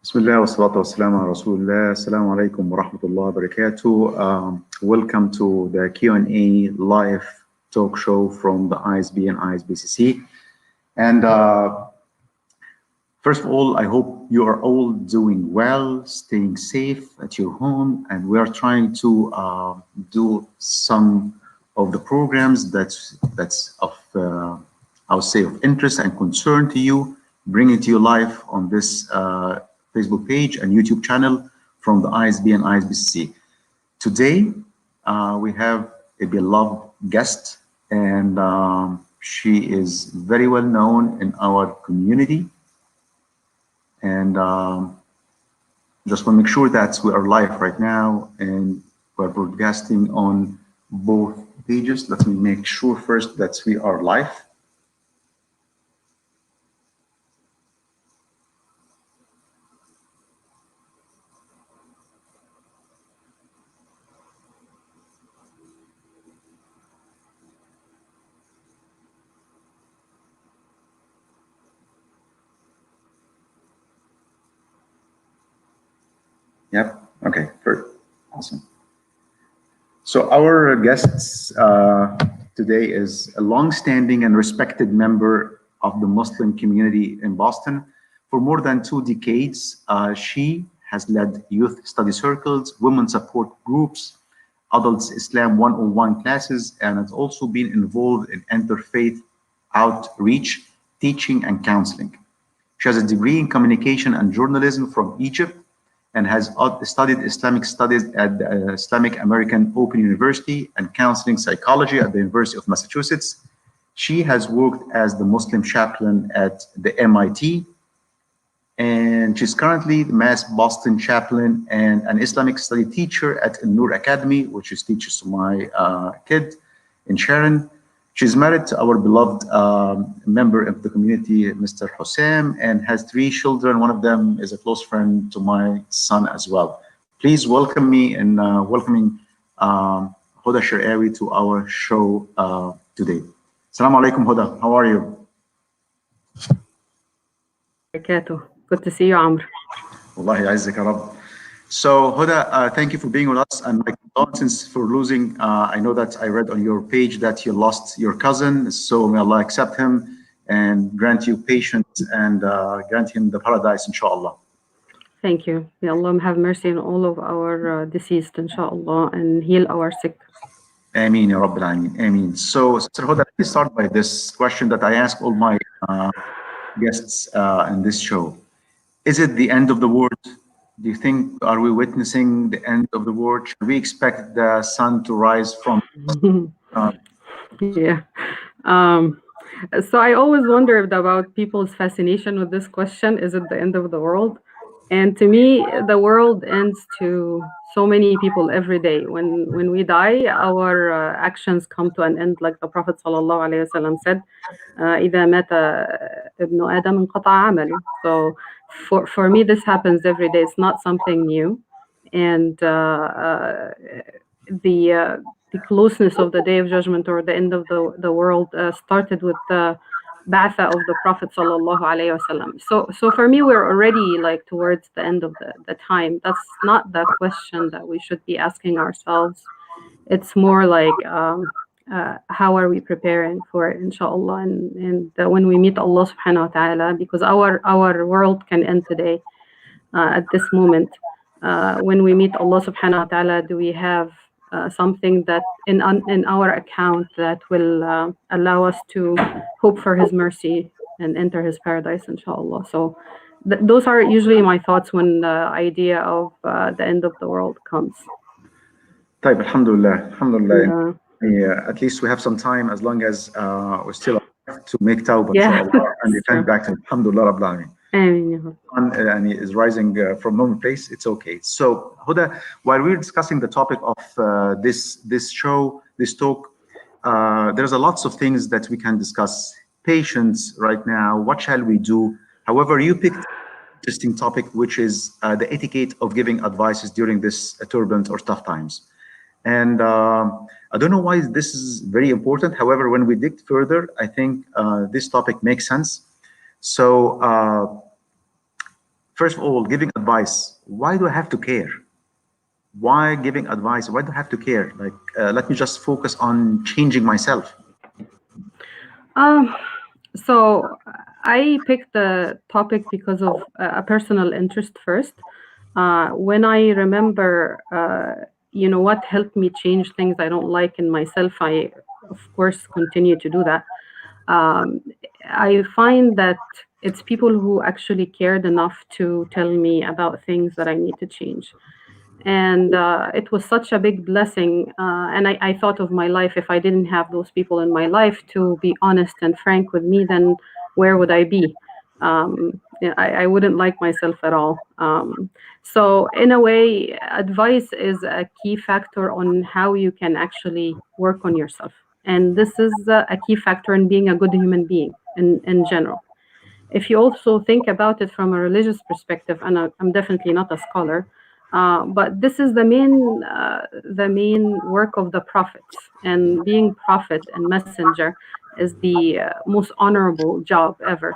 Bismillah wa salatu wa salam ala Rasulullah. Assalamu alaikum wa rahmatullahi wa barakatuh. Welcome to the Q&A live talk show from the ISB and ISBCC. And first of all, I hope you are all doing well, staying safe at your home, and we are trying to do some of the programs that's of I would say of interest and concern to you, bring it to you live on this Facebook page and YouTube channel from the ISB and ISBCC. Today, we have a beloved guest, and she is very well known in our community. And just want to make sure that we are live right now and we're broadcasting on both pages. Let me make sure first that we are live. Yep. Okay. Perfect. Awesome. So our guests today is a long-standing and respected member of the Muslim community in Boston. For more than 2 decades, she has led youth study circles, women support groups, adults Islam 101 classes, and has also been involved in interfaith outreach, teaching, and counseling. She has a degree in communication and journalism from Egypt, and has studied Islamic studies at the Islamic American Open University and counseling psychology at the University of Massachusetts. She has worked as the Muslim chaplain at the MIT, and she's currently the Mass Boston chaplain and an Islamic study teacher at Noor Academy, which is teaches to my kid in Sharon. She's married to our beloved member of the community, Mr. Hussam, and has 3 children. One of them is a close friend to my son as well. Please welcome me in welcoming Hoda Elsharkawi to our show today. Assalamu alaikum, Hoda. How are you? Good to see you, Amr. Wallahi, Isaac Arab. So, Hoda, thank you for being with us, and my condolences for losing. I know that I read on your page that you lost your cousin, so may Allah accept him and grant you patience and grant him the paradise, inshallah. Thank you. May Allah have mercy on all of our deceased, inshallah, and heal our sick. Ameen, Ya Rabbil Alameen. Ameen. So, Sister Hoda, let me start by this question that I ask all my guests in this show. Is it the end of the world? Do you think, are we witnessing the end of the world? Should we expect the sun to rise from? Yeah. So I always wondered about people's fascination with this question. Is it the end of the world? And to me, the world ends to so many people every day. When we die, our actions come to an end, like the Prophet ﷺ said, إِذَا مَاتَ ابْنُ آدَمَ انْقَطَعَ عَمَلُهُ. So for me, this happens every day. It's not something new. And the closeness of the Day of Judgment or the end of the world started with the Ba'atha of the Prophet sallallahu alaihi wasallam. So for me, we're already like towards the end of the time. That's not the question that we should be asking ourselves. It's more like how are we preparing for it, inshallah, and when we meet Allah subhanahu wa ta'ala, because our world can end today at this moment. When we meet Allah subhanahu wa ta'ala, do we have something that in our account that will allow us to hope for His mercy and enter His paradise, inshallah. So those are usually my thoughts when the idea of the end of the world comes. طيب, alhamdulillah, alhamdulillah. Yeah, at least we have some time, as long as we're still alive, to make tawbah, inshallah, and repent back to Alhamdulillah Rabbil Alameen. And he is rising from normal place. It's okay. So, Hoda, while we're discussing the topic of this show, this talk, there's a lots of things that we can discuss. Patience right now. What shall we do? However, you picked an interesting topic, which is the etiquette of giving advices during this turbulent or tough times. And I don't know why this is very important. However, when we dig further, I think this topic makes sense. So first of all, giving advice. Why do I have to care? Why giving advice? Why do I have to care? Like, let me just focus on changing myself. Um, so I picked the topic because of a personal interest first. When I remember, what helped me change things I don't like in myself, I, of course, continue to do that. Um, I find that it's people who actually cared enough to tell me about things that I need to change. And it was such a big blessing. And I thought of my life, if I didn't have those people in my life to be honest and frank with me, then where would I be? Yeah, I wouldn't like myself at all. So in a way, advice is a key factor on how you can actually work on yourself. And this is a key factor in being a good human being in general. If you also think about it from a religious perspective, and I'm definitely not a scholar, but this is the main work of the prophets, and being prophet and messenger is the most honorable job ever.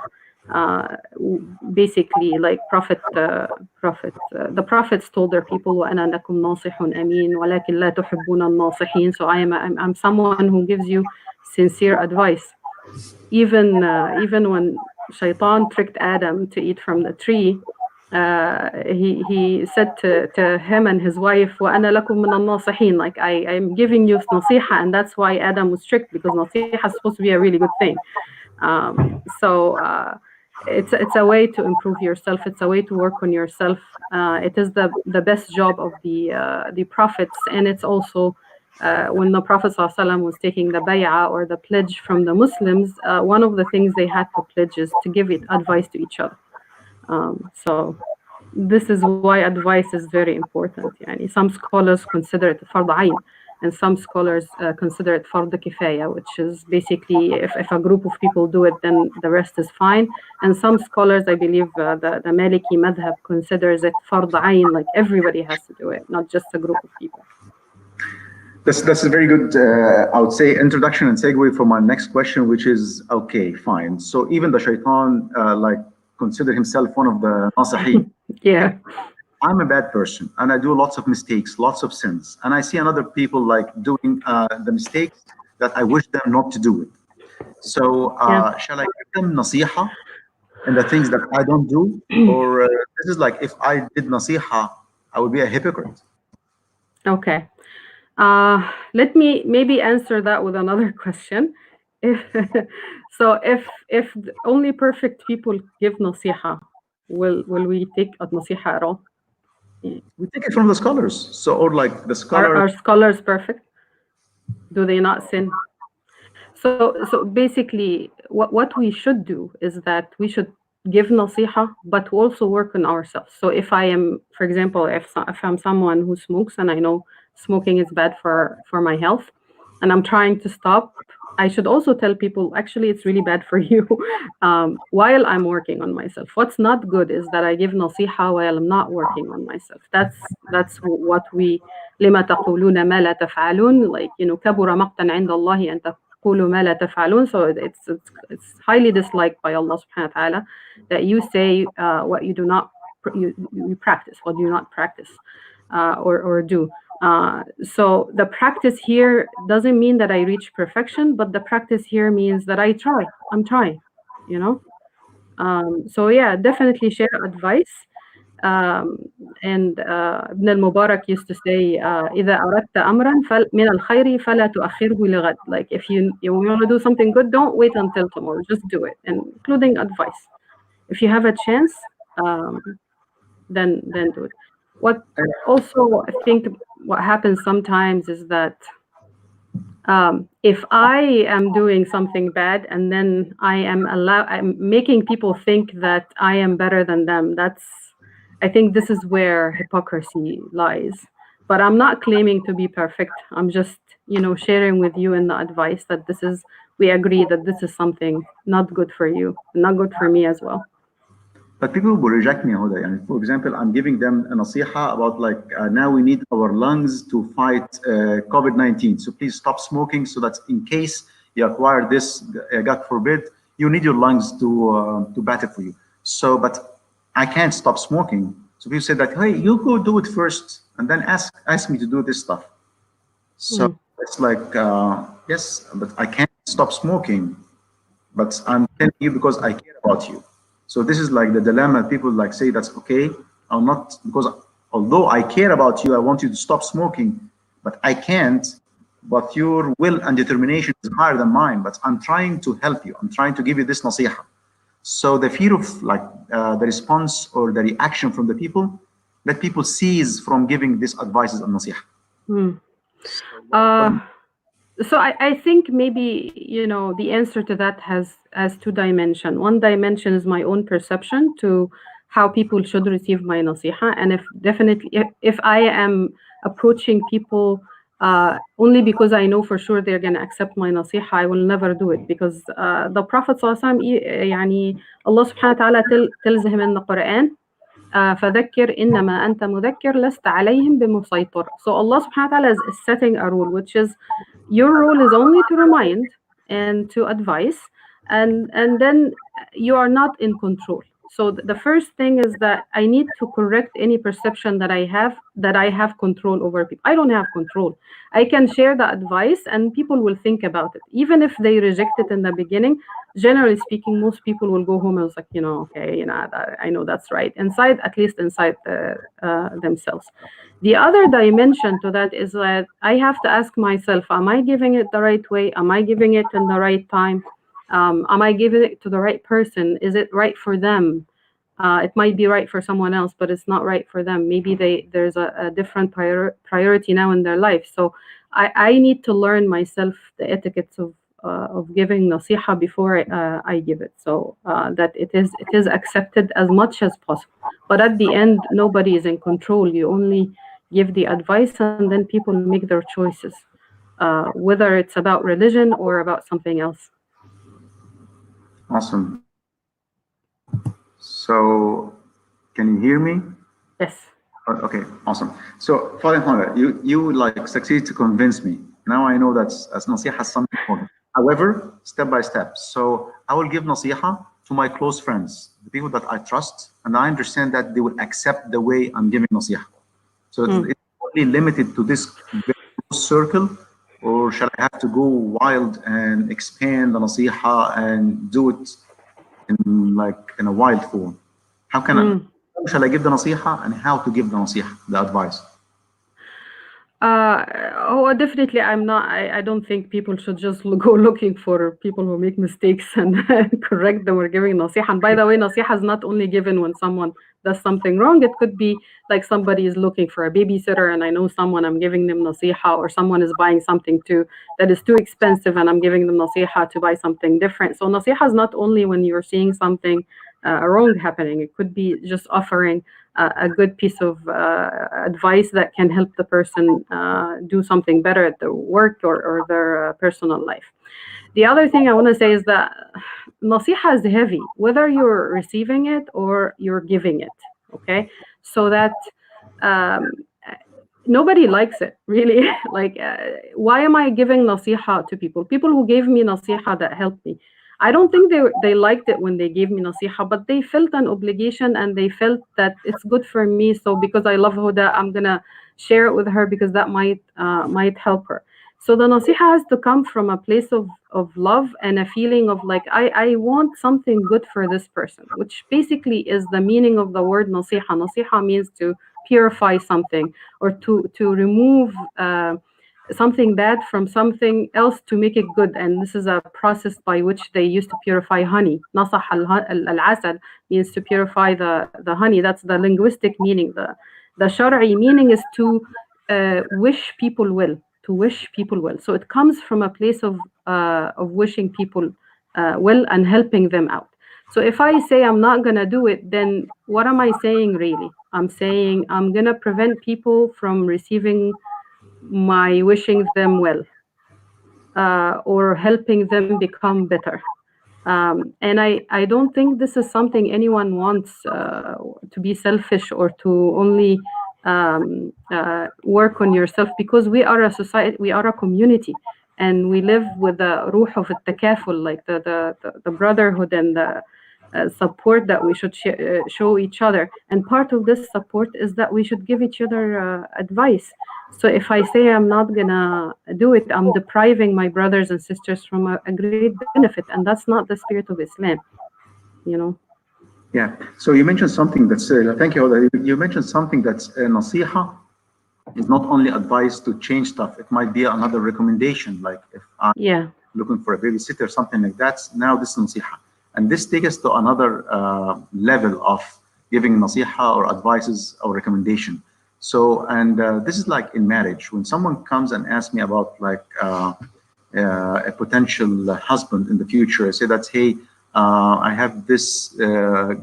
Basically, like the prophets told their people, وَأَنَا لَكُمْ نَاصِحٌ أَمِينٌ وَلَكِنْ لَا تُحِبُّونَ النَّاصِحِينَ. So I'm someone who gives you sincere advice. Even when Shaitan tricked Adam to eat from the tree, he said to him and his wife, وَأَنَا لَكُمْ مِنَ النَّاصِحِينَ, like I'm giving you nasiha, and that's why Adam was tricked, because nasiha is supposed to be a really good thing. So it's a way to improve yourself. It's a way to work on yourself. It is the best job of the prophets, and it's also when the Prophet ﷺ was taking the bay'ah, or the pledge from the Muslims, one of the things they had to pledge is to give it advice to each other. So this is why advice is very important. Yani some scholars consider it fard ayn, and some scholars consider it fard kifaya, which is basically if a group of people do it, then the rest is fine. And some scholars, I believe the Maliki madhab, considers it fard ayn, like everybody has to do it, not just a group of people. That's a very good, I would say, introduction and segue for my next question, which is, okay, fine. So even the shaitan, consider himself one of the nasihin. Yeah. I'm a bad person and I do lots of mistakes, lots of sins. And I see another people like doing the mistakes that I wish them not to do it. So shall I give them nasiha and the things that I don't do? Or this is like, if I did nasiha, I would be a hypocrite. Okay. Let me maybe answer that with another question. If only perfect people give nasiha, will we take a nasiha at all? We take it from the scholars. So, or like the scholar. Are scholars perfect? Do they not sin? So basically, what we should do is that we should give nasiha, but also work on ourselves. So if I am, for example, if I'm someone who smokes, and I know smoking is bad for my health, and I'm trying to stop, I should also tell people, actually, it's really bad for you, while I'm working on myself. What's not good is that I give nasiha while I'm not working on myself. That's what we لما تقولون ما لا تفعلون, like, كبر مقتا عند الله أن تقولوا ما لا تفعلون. So it's highly disliked by Allah subhanahu wa ta'ala that you say what you do not you practice, what you do not practice or do. So the practice here doesn't mean that I reach perfection, but the practice here means that I'm trying, So yeah, definitely share advice. And Ibn al-Mubarak used to say, إذا أردت أمرا من الخير فلا تؤخره لغد. Like if you want to do something good, don't wait until tomorrow, just do it, and including advice. If you have a chance, then do it. What also I think what happens sometimes is that if I am doing something bad and then I'm making people think that I am better than them, I think this is where hypocrisy lies. But I'm not claiming to be perfect. I'm just, sharing with you in the advice that we agree that this is something not good for you, not good for me as well. But people will reject me, Huda. And for example, I'm giving them a nasiha about now we need our lungs to fight COVID-19. So please stop smoking, so that in case you acquire this, God forbid, you need your lungs to battle for you. So, but I can't stop smoking. So people say that, hey, you go do it first and then ask me to do this stuff. So it's like, yes, but I can't stop smoking, but I'm telling you because I care about you. So this is like the dilemma. People like say that's okay. I'll not, because although I care about you, I want you to stop smoking, but I can't. But your will and determination is higher than mine. But I'm trying to help you. I'm trying to give you this nasiha. So the fear of like the response or the reaction from the people, let people cease from giving this advices and nasiha. So I think maybe, you know, the answer to that has two dimensions. One dimension is my own perception to how people should receive my nasiha, and if I am approaching people only because I know for sure they're going to accept my nasiha, I will never do it, because the Prophet صلى الله عليه وسلم يعني Allah subhanahu wa ta'ala tells him in the Quran, فذكر إنما أنت مذكر لست عليهم بمسيطر. So Allah subhanahu wa ta'ala is setting a rule, which is your role is only to remind and to advise, and then you are not in control. So the first thing is that I need to correct any perception that I have control over people. I don't have control. I can share the advice and people will think about it. Even if they reject it in the beginning, generally speaking, most people will go home and it's like, you know, okay, you know, I know that's right. Inside, at least inside themselves. The other dimension to that is that I have to ask myself, am I giving it the right way? Am I giving it in the right time? Am I giving it to the right person? Is it right for them? It might be right for someone else, but it's not right for them. Maybe there's a different priority now in their life. So I need to learn myself the etiquettes of giving nasiha before I give it, so that it is accepted as much as possible. But at the end, nobody is in control. You only give the advice, and then people make their choices, whether it's about religion or about something else. Awesome. So, can you hear me? Yes. Okay, awesome. So, Father Hoda, you like succeed to convince me. Now I know that's nasiha has something important. However, step by step. So I will give nasiha to my close friends, the people that I trust, and I understand that they will accept the way I'm giving nasiha. So it's only limited to this very close circle, or shall I have to go wild and expand the nasiha and do it in a wild form? How shall I give the nasiha and how to give the nasiha, the advice? Definitely I don't think people should just go looking for people who make mistakes and correct them or giving nasiha. And by the way, nasiha is not only given when someone does something wrong. It could be like somebody is looking for a babysitter and I know someone, I'm giving them nasiha, or someone is buying something that is too expensive and I'm giving them nasiha to buy something different. So nasiha is not only when you're seeing something wrong happening. It could be just offering a good piece of advice that can help the person do something better at their work or their personal life. The other thing I want to say is that nasiha is heavy, whether you're receiving it or you're giving it, okay? So that nobody likes it, really. Like, why am I giving nasiha to people? People who gave me nasiha that helped me. I don't think they liked it when they gave me nasiha, but they felt an obligation and they felt that it's good for me. So because I love Huda, I'm gonna share it with her because that might help her. So the nasiha has to come from a place of love and a feeling of like, I want something good for this person, which basically is the meaning of the word nasiha. Nasiha means to purify something, or to remove something bad from something else to make it good. And this is a process by which they used to purify honey. Nasah al-asad means to purify the honey. That's the linguistic meaning. The shar'i meaning is to wish people well, to wish people well. So it comes from a place of wishing people well and helping them out. So if I say I'm not going to do it, then what am I saying really? I'm saying I'm going to prevent people from receiving my wishing them well, or helping them become better. And I don't think this is something anyone wants, to be selfish or to only work on yourself, because we are a society, we are a community, and we live with the ruh of التكافل, like the brotherhood and support that we should show each other. And part of this support is that we should give each other advice. So if I say I'm not gonna do it, I'm depriving my brothers and sisters from a great benefit, and that's not the spirit of Islam, you know. Yeah. So you mentioned something that's, thank you, Hoda. You mentioned something that's nasiha is not only advice to change stuff. It might be another recommendation, like if I'm Yeah. looking for a babysitter, something like that. Now this is nasiha. And this takes us to another level of giving nasiha or advices or recommendation. So, and this is like in marriage, when someone comes and asks me about like a potential husband in the future, I say that, hey, I have this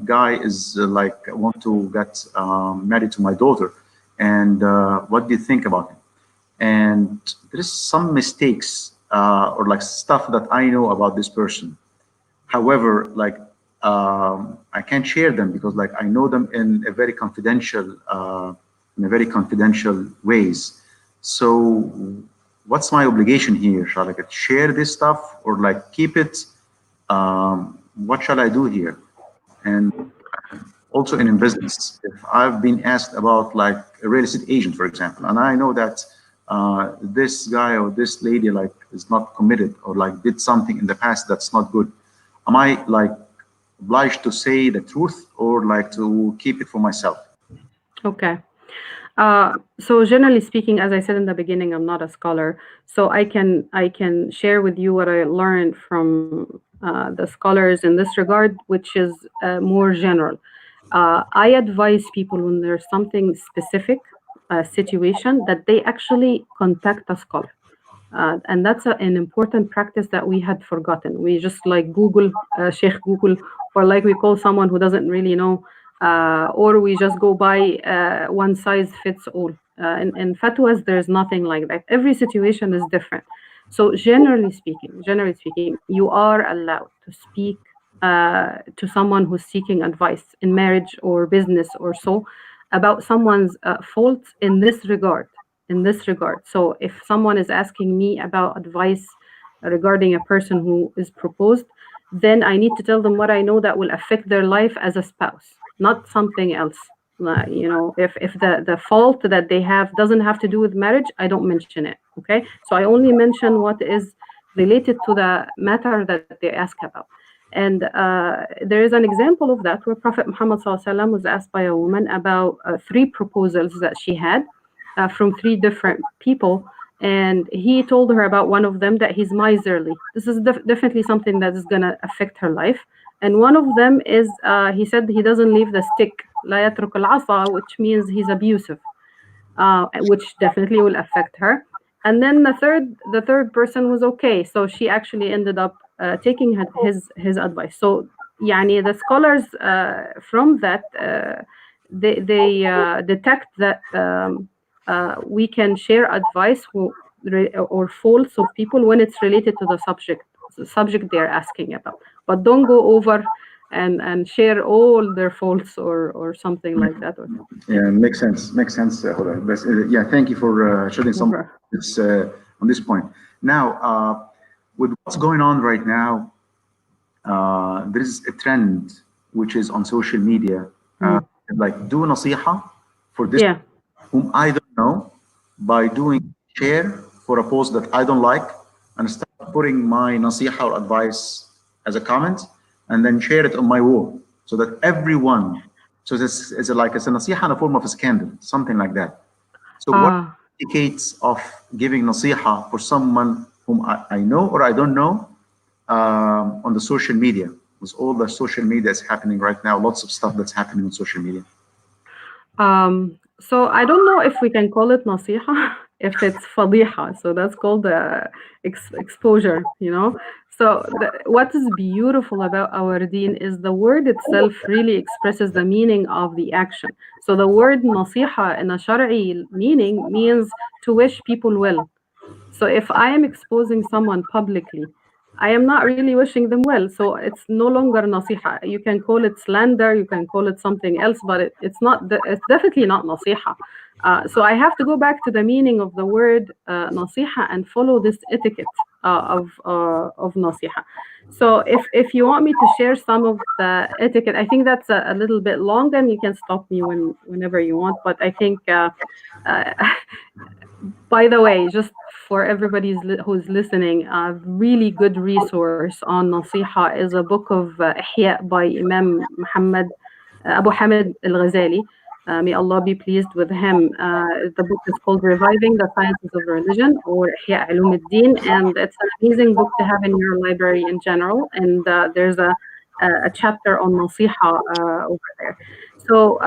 guy is like, want to get married to my daughter. And what do you think about him? And there's some mistakes or like stuff that I know about this person. However, like I can't share them because like I know them in a very confidential ways. So what's my obligation here? Shall I share this stuff or like keep it? What shall I do here? And also in business, if I've been asked about like a real estate agent, for example, and I know that this guy or this lady like is not committed or like did something in the past that's not good, am I like obliged to say the truth or like to keep it for myself? Okay. So generally speaking, as I said in the beginning, I'm not a scholar, so I can share with you what I learned from the scholars in this regard, which is more general. I advise people when there's something specific, situation, that they actually contact a scholar. And that's an important practice that we had forgotten. We just like Google, Sheikh Google, or like we call someone who doesn't really know, or we just go by one size fits all. In fatwas, there's nothing like that. Every situation is different. So generally speaking, you are allowed to speak to someone who's seeking advice in marriage or business or so about someone's faults in this regard. So if someone is asking me about advice regarding a person who is proposed, then I need to tell them what I know that will affect their life as a spouse, not something else. If the fault that they have doesn't have to do with marriage, I don't mention it. Okay, so I only mention what is related to the matter that they ask about. And there is an example of that where Prophet Muhammad SAW was asked by a woman about three proposals that she had from three different people, and he told her about one of them, that he's miserly. This is definitely something that is going to affect her life. And one of them is, he said he doesn't leave the stick, لا يترك العصا, which means he's abusive, which definitely will affect her. And then the third person was okay, so she actually ended up taking his advice. So يعني the scholars from that they detect that we can share advice or faults of people when it's related to the subject they're asking about, but don't go over and share all their faults or something like that. Yeah, makes sense. Makes sense, Huda. Yeah, thank you for shedding some Over. this, on this point. Now, with what's going on right now, there is a trend which is on social media, like do nasiha for this Yeah. whom I don't know by doing share for a post that I don't like and start putting my nasiha or advice as a comment and then share it on my wall so that everyone, so this is like it's a nasiha in a form of a scandal, something like that. So what indicates of giving nasiha for someone whom I know or I don't know on the social media? With all the social media is happening right now, lots of stuff that's happening on social media. So I don't know if we can call it nasiha, if it's fadiha. So that's called exposure, So what is beautiful about our deen is the word itself really expresses the meaning of the action. So the word nasiha in a shari'i meaning means to wish people well. So if I am exposing someone publicly, I am not really wishing them well. So it's no longer nasiha. You can call it slander, you can call it something else, but it's definitely not nasiha. So I have to go back to the meaning of the word nasiha and follow this etiquette. of nasiha. So if you want me to share some of the etiquette, I think that's a little bit long, and you can stop me whenever you want. But I think uh, by the way, just for everybody who's listening, a really good resource on Nasiha is a book of Ihya by Imam Muhammad Abu Hamid al-Ghazali. May Allah be pleased with him. The book is called Reviving the Sciences of Religion, or Ihya Ulum al-Din, and it's an amazing book to have in your library in general. And there's a chapter on Nasiha over there. So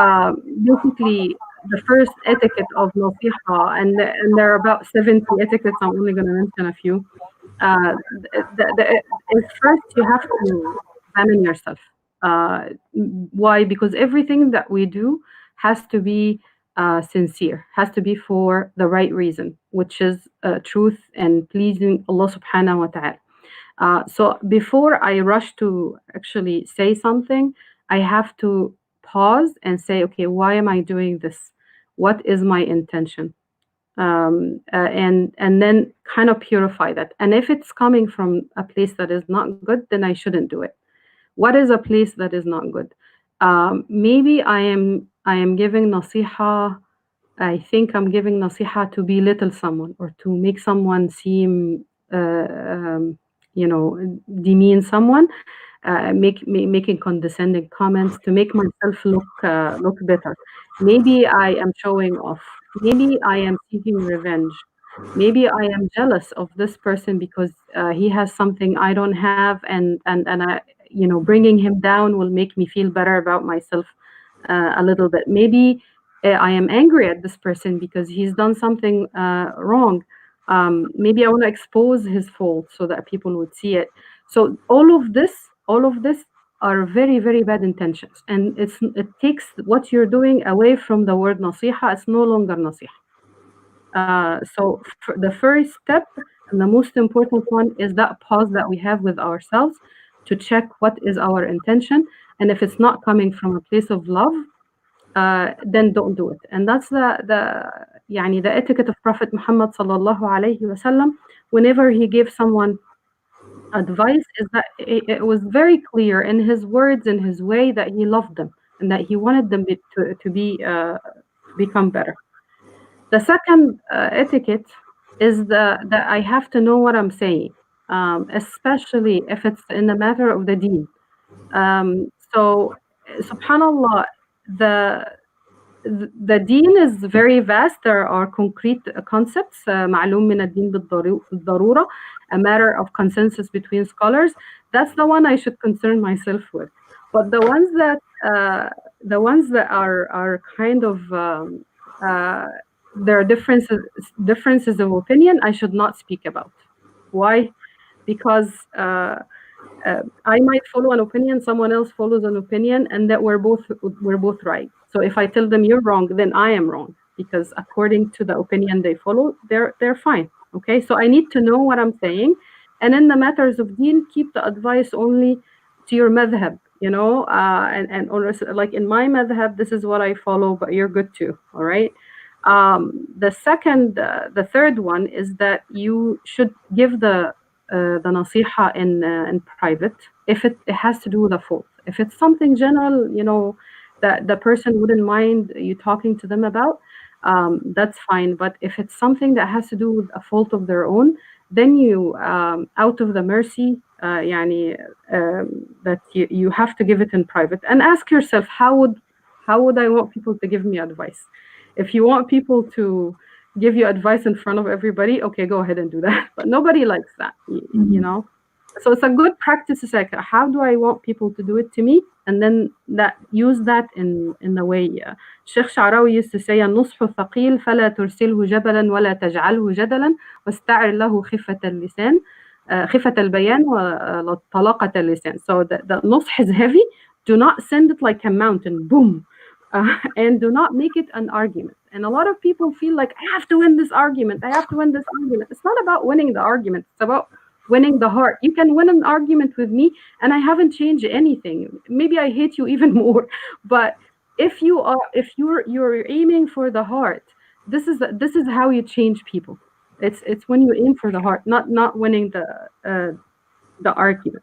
basically, the first etiquette of nasiha, and there are about 70 etiquettes. I'm only going to mention a few. Is first you have to examine yourself. Why? Because everything that we do has to be sincere, has to be for the right reason, which is truth and pleasing Allah subhanahu wa ta'ala. So before I rush to actually say something, I have to pause and say, okay, why am I doing this? What is my intention? And then kind of purify that. And if it's coming from a place that is not good, then I shouldn't do it. What is a place that is not good? Maybe I am giving nasiha. I think I'm giving nasiha to belittle someone or to make someone seem, you know, demean someone, making condescending comments to make myself look better. Maybe I am showing off. Maybe I am seeking revenge. Maybe I am jealous of this person because he has something I don't have, and I, bringing him down will make me feel better about myself a little bit. Maybe I am angry at this person because he's done something wrong. Maybe I want to expose his fault so that people would see it. So all of this are very, very bad intentions, and it takes what you're doing away from the word nasiha. It's no longer nasiha. So the first step and the most important one is that pause that we have with ourselves to check what is our intention, and if it's not coming from a place of love, then don't do it. And that's the etiquette of Prophet Muhammad sallallahu alaihi wasallam. Whenever he gave someone advice, is that it was very clear in his words and his way that he loved them and that he wanted them to become better. The second etiquette is that I have to know what I'm saying, especially if it's in the matter of the deen. So, subhanallah, the the deen is very vast. There are concrete concepts, معلوم من الدين بالضرورة, a matter of consensus between scholars. That's the one I should concern myself with. But the ones that are kind of there are differences of opinion, I should not speak about. Why? Because I might follow an opinion, someone else follows an opinion, and that we're both right. So if I tell them you're wrong, then I am wrong because according to the opinion they follow, they're fine. Okay, so I need to know what I'm saying, and in the matters of deen, keep the advice only to your madhab. And also, like in my madhab, this is what I follow, but you're good too. All right. The third one is that you should give the nasiha in private if it has to do with a fault. If it's something general, that the person wouldn't mind you talking to them about, that's fine. But if it's something that has to do with a fault of their own, then you, out of the mercy, that you have to give it in private and ask yourself, how would I want people to give me advice? If you want people to give you advice in front of everybody, okay, go ahead and do that. But nobody likes that, So it's a good practice. It's like, how do I want people to do it to me? And then use that in the way. Sheikh Sha'rawi used to say, النصح ثقيل فلا ترسله جبلا ولا تجعله جدلا واستعر له خفة اللسان خفة البيان وطلاقة اللسان. So the نصح is heavy. Do not send it like a mountain, boom. And do not make it an argument. And a lot of people feel like, I have to win this argument. I have to win this argument. It's not about winning the argument. It's about winning the heart. You can win an argument with me, and I haven't changed anything. Maybe I hate you even more. But if you're aiming for the heart, this is how you change people. It's when you aim for the heart, not winning the argument.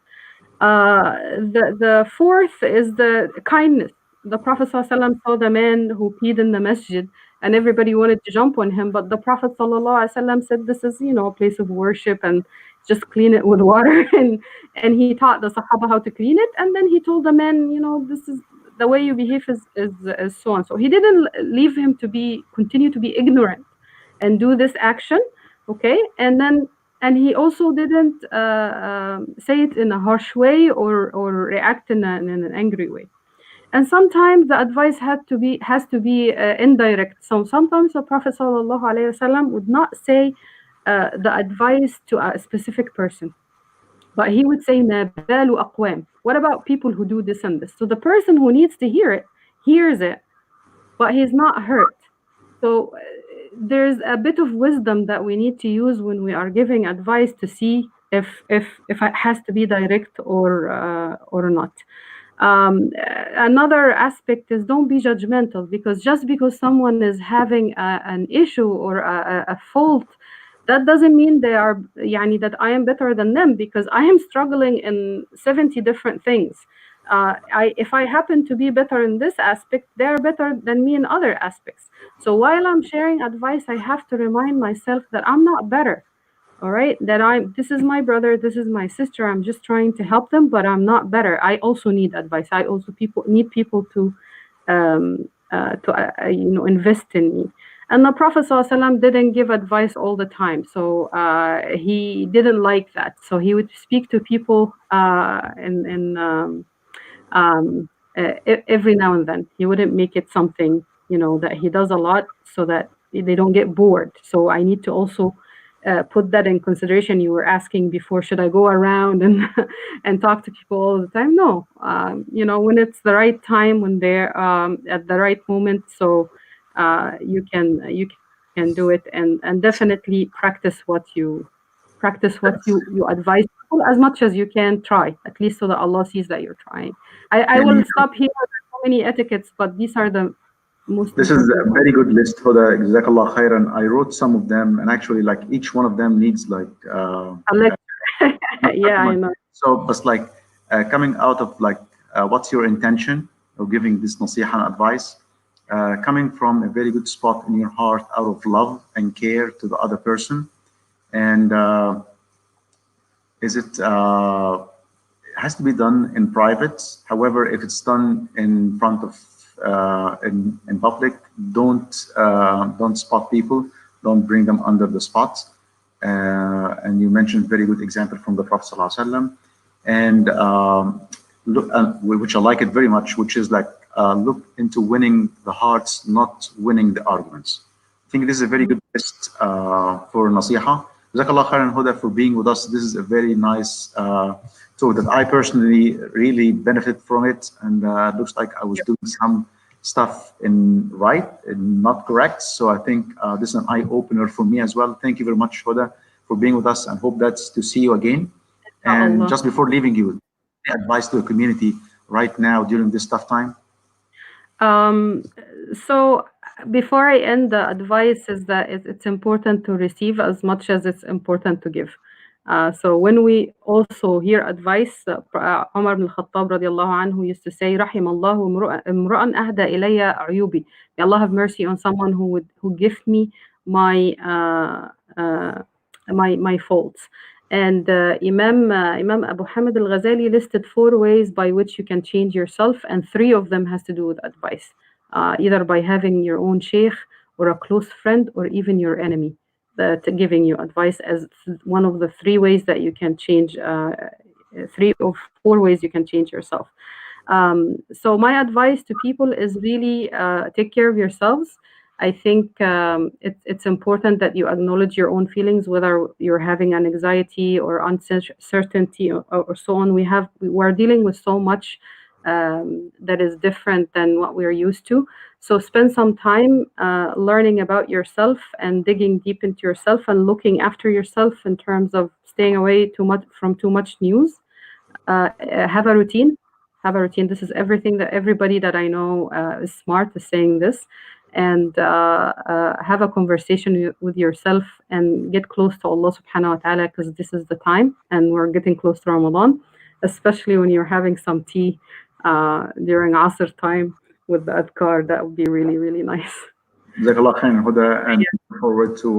The fourth is the kindness. The Prophet ﷺ saw the man who peed in the masjid, and everybody wanted to jump on him, but the Prophet ﷺ said, "This is, a place of worship, and just clean it with water." And he taught the Sahaba how to clean it, and then he told the man, "This is the way you behave is so and so." He didn't leave him to continue to be ignorant and do this action, okay? And he also didn't say it in a harsh way or react in an angry way. And sometimes the advice has to be indirect. So sometimes the Prophet ﷺ would not say the advice to a specific person, but he would say "ما بال أقوام." What about people who do this and this? So the person who needs to hear it hears it, but he's not hurt. So there's a bit of wisdom that we need to use when we are giving advice to see if it has to be direct or not. Another aspect is don't be judgmental, because just because someone is having an issue or a fault, that doesn't mean they are that I am better than them, because I am struggling in 70 different things. If I happen to be better in this aspect, they are better than me in other aspects. So while I'm sharing advice, I have to remind myself that I'm not better. All right, this is my brother, this is my sister. I'm just trying to help them, but I'm not better. I also need advice. I also need people to invest in me. And the Prophet ﷺ didn't give advice all the time, so he didn't like that. So he would speak to people in every now and then. He wouldn't make it something that he does a lot, so that they don't get bored. So I need to also put that in consideration. You were asking before, should I go around and and talk to people all the time? No, when it's the right time, when they're at the right moment. So you can do it, and definitely practice what you advise people as much as you can. Try, at least, so that Allah sees that you're trying. I And will stop here. There's so many etiquettes, but these are the most this is important a ones. very good list, Huda. Jazakallah khairan. I wrote some of them, and actually, like each one of them needs like A lecture. not Yeah, I much. know. So, but like coming out of like, what's your intention of giving this nasiha and advice? Coming from a very good spot in your heart, out of love and care to the other person, and is it? It has to be done in private. However, if it's done in front of in public, don't spot people, don't bring them under the spot. And you mentioned very good example from the Prophet ﷺ, and look, which I like it very much, which is like look into winning the hearts, not winning the arguments. I think this is a very good list for nasiha. Jazakallah khairan, Huda, for being with us. This is a very nice talk that I personally really benefit from it, and looks like I was doing some stuff in right and not correct. So I think this is an eye opener for me as well. Thank you very much, Huda, for being with us, and hope that's to see you again. And Allah. just before leaving you, advice to the community right now during this tough time. Um, so before I end, the advice is that it's important to receive as much as it's important to give. So when we also hear advice, Umar ibn al-Khattab radiallahu anhu used to say, "Rahim Allahu imra'an ahda ilayya ayubi." May Allah have mercy on someone who gives me my my faults. And Imam Abu Hamid al-Ghazali listed 4 ways by which you can change yourself, and 3 of them has to do with advice, either by having your own sheikh or a close friend or even your enemy that giving you advice as one of the 3 ways that you can change, 3 or 4 ways you can change yourself. So my advice to people is really take care of yourselves. I think it's important that you acknowledge your own feelings, whether you're having an anxiety or uncertainty or so on. We're dealing with so much that is different than what we're used to. So spend some time learning about yourself and digging deep into yourself and looking after yourself in terms of staying away from too much news. Have a routine. Have a routine. This is everything that everybody that I know is smart is saying this. and have a conversation with yourself and get close to Allah subhanahu wa ta'ala, because this is the time and we're getting close to Ramadan, especially when you're having some tea during Asr time with the adkar. That would be really, really nice. Jazakallah khairan, Huda, and look forward to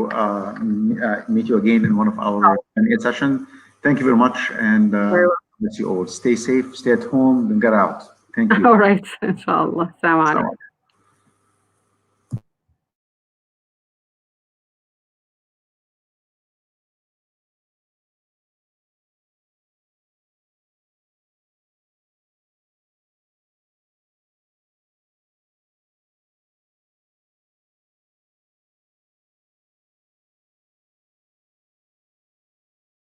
meet you again in one of our sessions. Thank you very much, and Very well. bless you all. Stay safe, stay at home, and get out. Thank you. All right, inshallah. Assalamu alaikum.